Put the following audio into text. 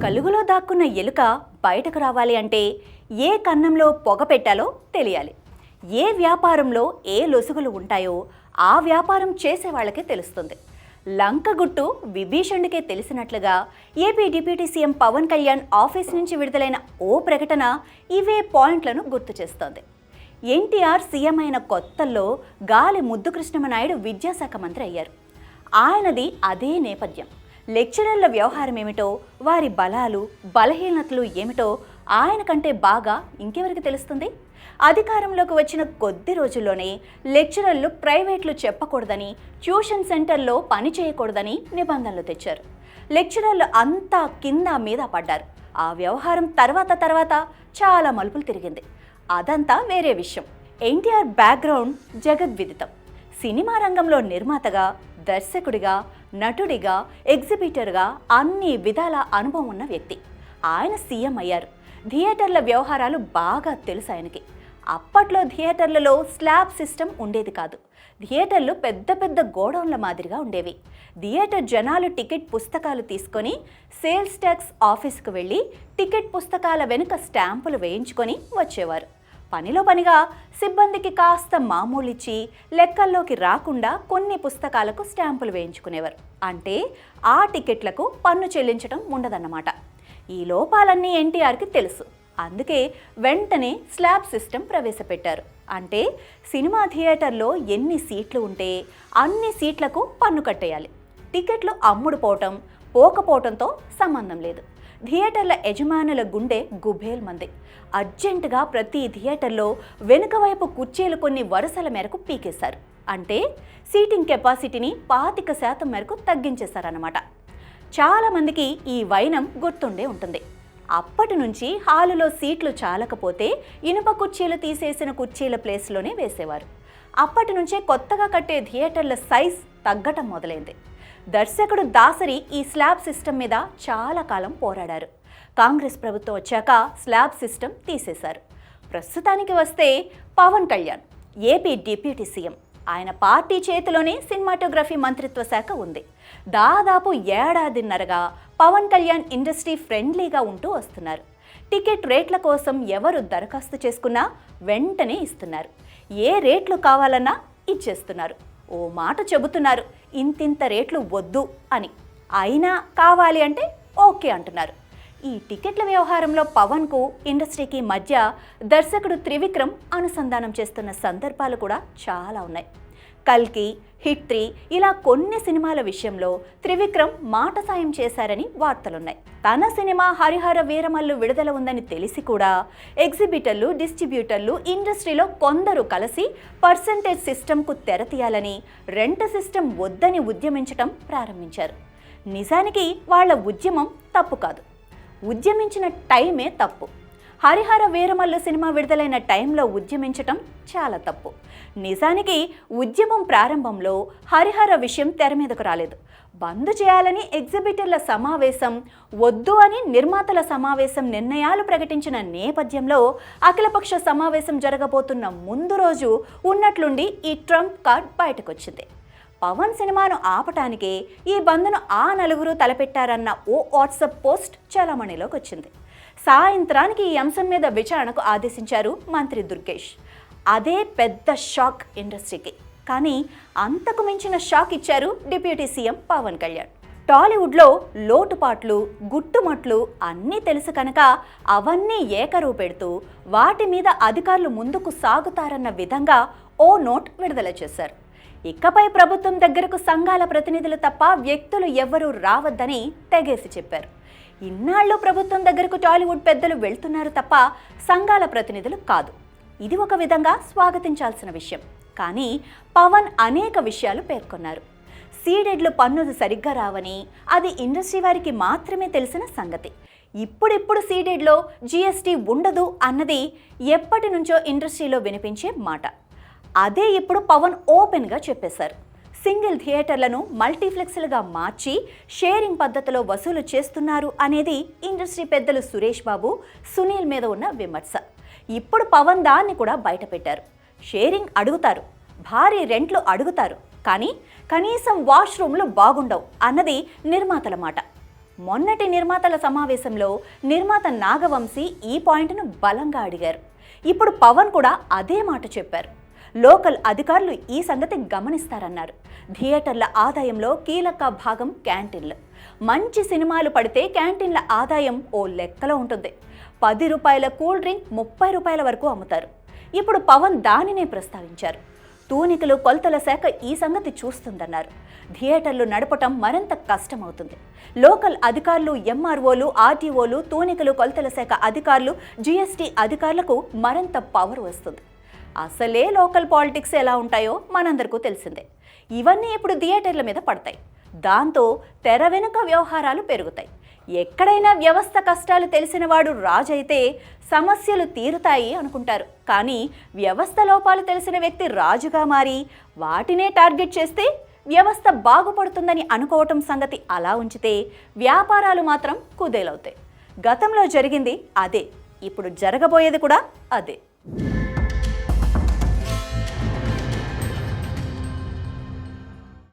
కలుగులో దాక్కున్న ఎలుక బయటకు రావాలి అంటే ఏ కన్నంలో పొగ పెట్టాలో తెలియాలి. ఏ వ్యాపారంలో ఏ లొసుగులు ఉంటాయో ఆ వ్యాపారం చేసే వాళ్ళకే తెలుస్తుంది. లంకగుట్టు విభీషణుడికే తెలిసినట్లుగా AP deputy CM Pawan Kalyan office నుంచి విడుదలైన ఓ ప్రకటన ఇవే పాయింట్లను గుర్తు చేస్తోంది. ఎన్టీఆర్ సీఎం అయిన కొత్తల్లో గాలి ముద్దు కృష్ణమనాయుడు విద్యాశాఖ మంత్రి అయ్యారు. ఆయనది అదే నేపథ్యం. లెక్చరర్ల వ్యవహారం ఏమిటో, వారి బలాలు బలహీనతలు ఏమిటో ఆయన కంటే బాగా ఇంకెవరికి తెలుస్తుంది? అధికారంలోకి వచ్చిన కొద్ది రోజుల్లోనే లెక్చరర్లు ప్రైవేట్లు చెప్పకూడదని, ట్యూషన్ సెంటర్లో పని చేయకూడదని నిబంధనలు తెచ్చారు. లెక్చరర్లు అంతా కింద మీద పడ్డారు. ఆ వ్యవహారం తర్వాత చాలా మలుపులు తిరిగింది. అదంతా వేరే విషయం. ఎన్టీఆర్ బ్యాక్గ్రౌండ్ జగద్విదితం. సినిమా రంగంలో నిర్మాతగా, దర్శకుడిగా, నటుడిగా, ఎగ్జిబిటర్గా అన్ని విధాల అనుభవం ఉన్న వ్యక్తి. ఆయన సీఎం అయ్యారు. థియేటర్ల వ్యవహారాలు బాగా తెలుసు ఆయనకి. అప్పట్లో థియేటర్లలో స్లాబ్ సిస్టమ్ ఉండేది కాదు. థియేటర్లు పెద్ద గోడౌన్ల మాదిరిగా ఉండేవి. థియేటర్ జనాలు టికెట్ పుస్తకాలు తీసుకొని సేల్స్ ట్యాక్స్ ఆఫీస్కు వెళ్ళి టికెట్ పుస్తకాల వెనుక స్టాంపులు వేయించుకొని వచ్చేవారు. పనిలో పనిగా సిబ్బందికి కాస్త మామూలిచ్చి లెక్కల్లోకి రాకుండా కొన్ని పుస్తకాలకు స్టాంపులు వేయించుకునేవారు. అంటే ఆ టికెట్లకు పన్ను చెల్లించడం ఉండదన్నమాట. ఈ లోపాలన్నీ ఎన్టీఆర్కి తెలుసు. అందుకే వెంటనే స్లాబ్ సిస్టమ్ ప్రవేశపెట్టారు. అంటే సినిమా థియేటర్లో ఎన్ని సీట్లు ఉంటే అన్ని సీట్లకు పన్ను కట్టేయాలి. టికెట్లు అమ్ముడు పోకపోవటంతో సంబంధం లేదు. థియేటర్ల యజమానుల గుండె గుబేల్ మంది. అర్జెంటుగా ప్రతి థియేటర్లో వెనుక వైపు కుర్చీలు కొన్ని వరుసల మేరకు పీకేశారు. అంటే సీటింగ్ కెపాసిటీని 25% మేరకు తగ్గించేశారన్నమాట. చాలామందికి ఈ వైనం గుర్తుండే ఉంటుంది. అప్పటి నుంచి హాలులో సీట్లు చాలకపోతే ఇనుప కుర్చీలు తీసేసిన కుర్చీల ప్లేస్లోనే వేసేవారు. అప్పటి నుంచే కొత్తగా కట్టే థియేటర్ల సైజ్ తగ్గటం మొదలైంది. దర్శకుడు దాసరి ఈ స్లాబ్ సిస్టమ్ మీద చాలా కాలం పోరాడారు. కాంగ్రెస్ ప్రభుత్వం వచ్చాక స్లాబ్ సిస్టమ్ తీసేశారు. ప్రస్తుతానికి వస్తే Pawan Kalyan AP deputy CM. ఆయన పార్టీ చేతిలోనే సినిమాటోగ్రఫీ మంత్రిత్వ శాఖ ఉంది. దాదాపు ఏడాదిన్నరగా పవన్ కళ్యాణ్ ఇండస్ట్రీ ఫ్రెండ్లీగా ఉంటూ వస్తున్నారు. టికెట్ రేట్ల కోసం ఎవరు దరఖాస్తు చేసుకున్నా వెంటనే ఇస్తున్నారు. ఏ రేట్లు కావాలన్నా ఇచ్చేస్తున్నారు. ఓ మాట చెబుతున్నారు, ఇంతింత రేట్లు వద్దు అని. అయినా కావాలి అంటే ఓకే అంటున్నారు. ఈ టికెట్ల వ్యవహారంలో పవన్కు ఇండస్ట్రీకి మధ్య దర్శకుడు త్రివిక్రమ్ అనుసంధానం చేస్తున్న సందర్భాలు కూడా చాలా ఉన్నాయి. కల్కి, హిట్ 3 ఇలా కొన్ని సినిమాల విషయంలో త్రివిక్రమ్ మాట సాయం చేశారని వార్తలున్నాయి. తన సినిమా హరిహర వీరమల్లు విడుదల ఉందని తెలిసి కూడా ఎగ్జిబిటర్లు, డిస్ట్రిబ్యూటర్లు, ఇండస్ట్రీలో కొందరు కలిసి పర్సంటేజ్ సిస్టమ్కు తెరతీయాలని, రెంట్ సిస్టమ్ వద్దని ఉద్యమించటం ప్రారంభించారు. నిజానికి వాళ్ళ ఉద్యమం తప్పు కాదు, ఉద్యమించిన టైమే తప్పు. హరిహర వీరమల్లు సినిమా విడుదలైన టైంలో ఉద్యమించటం చాలా తప్పు. నిజానికి ఉద్యమం ప్రారంభంలో హరిహర విషయం తెర మీదకు రాలేదు. బంద్ చేయాలని ఎగ్జిబిటర్ల సమావేశం, వద్దు అని నిర్మాతల సమావేశం నిర్ణయాలు ప్రకటించిన నేపథ్యంలో అఖిలపక్ష సమావేశం జరగబోతున్న ముందు రోజు ఉన్నట్లుండి ఈ ట్రంప్ కార్డ్ బయటకొచ్చింది. పవన్ సినిమాను ఆపటానికే ఈ బంద్ను ఆ నలుగురు తలపెట్టారన్న ఓ వాట్సాప్ పోస్ట్ చలామణిలోకి వచ్చింది. సాయంత్రానికి ఈ అంశం మీద విచారణకు ఆదేశించారు మంత్రి దుర్గేష్. అదే పెద్ద షాక్ ఇండస్ట్రీకి. కానీ అంతకు మించిన షాక్ ఇచ్చారు డిప్యూటీ సీఎం పవన్ కళ్యాణ్. టాలీవుడ్లో లోటుపాట్లు, గుట్టుమట్లు అన్నీ తెలుసు కనుక అవన్నీ ఏకరువు పెడుతూ వాటి మీద అధికారులు ముందుకు సాగుతారన్న విధంగా ఓ నోట్ విడుదల చేశారు. ఇకపై ప్రభుత్వం దగ్గరకు సంఘాల ప్రతినిధులు తప్ప వ్యక్తులు ఎవ్వరూ రావద్దని తెగేసి చెప్పారు. ఇన్నాళ్ళు ప్రభుత్వం దగ్గరకు టాలీవుడ్ పెద్దలు వెళ్తున్నారు తప్ప సంఘాల ప్రతినిధులు కాదు. ఇది ఒక విధంగా స్వాగతించాల్సిన విషయం. కానీ పవన్ అనేక విషయాలు పేర్కొన్నారు. సీడెడ్లు పన్నులు సరిగ్గా రావని, అది ఇండస్ట్రీ వారికి మాత్రమే తెలిసిన సంగతి. ఇప్పుడిప్పుడు సీడెడ్లో జీఎస్టీ ఉండదు అన్నది ఎప్పటి నుంచో ఇండస్ట్రీలో వినిపించే మాట. అదే ఇప్పుడు పవన్ ఓపెన్గా చెప్పేశారు. సింగిల్ థియేటర్లను మల్టీప్లెక్స్లుగా మార్చి షేరింగ్ పద్ధతిలో వసూలు చేస్తున్నారు అనేది ఇండస్ట్రీ పెద్దలు సురేష్ బాబు, సునీల్ మీద ఉన్న విమర్శ. ఇప్పుడు పవన్ దాన్ని కూడా బయటపెట్టారు. షేరింగ్ అడుగుతారు, భారీ రెంట్లు అడుగుతారు, కానీ కనీసం వాష్రూమ్లు బాగుండవు అన్నది నిర్మాతల మాట. మొన్నటి నిర్మాతల సమావేశంలో నిర్మాత నాగవంశీ ఈ పాయింట్ను బలంగా అడిగారు. ఇప్పుడు పవన్ కూడా అదే మాట చెప్పారు. లోకల్ అధికారులు ఈ సంగతి గమనిస్తారన్నారు. థియేటర్ల ఆదాయంలో కీలక భాగం క్యాంటీన్లు. మంచి సినిమాలు పడితే క్యాంటీన్ల ఆదాయం ఓ లెక్కలో ఉంటుంది. 10 రూపాయల కూల్ డ్రింక్ 30 రూపాయల వరకు అమ్ముతారు. ఇప్పుడు పవన్ దానినే ప్రస్తావించారు. తూనికలు కొలతల శాఖ ఈ సంగతి చూస్తుందన్నారు. థియేటర్లు నడపటం మరింత కష్టమవుతుంది. లోకల్ అధికారులు, ఎంఆర్ఓలు, ఆర్టీఓలు, తూనికలు కొలతల శాఖ అధికారులు, జీఎస్టీ అధికారులకు మరింత పవర్ వస్తుంది. అసలే లోకల్ పాలిటిక్స్ ఎలా ఉంటాయో మనందరికీ తెలిసిందే. ఇవన్నీ ఇప్పుడు థియేటర్ల మీద పడతాయి. దాంతో తెర వెనుక వ్యవహారాలు పెరుగుతాయి. ఎక్కడైనా వ్యవస్థ కష్టాలు తెలిసినవాడు రాజైతే సమస్యలు తీరుతాయి అనుకుంటారు. కానీ వ్యవస్థ లోపాలు తెలిసిన వ్యక్తి రాజుగా మారి వాటినే టార్గెట్ చేస్తే వ్యవస్థ బాగుపడుతుందని అనుకోవటం సంగతి అలా ఉంచితే వ్యాపారాలు మాత్రం కుదేలవుతాయి. గతంలో జరిగింది అదే, ఇప్పుడు జరగబోయేది కూడా అదే.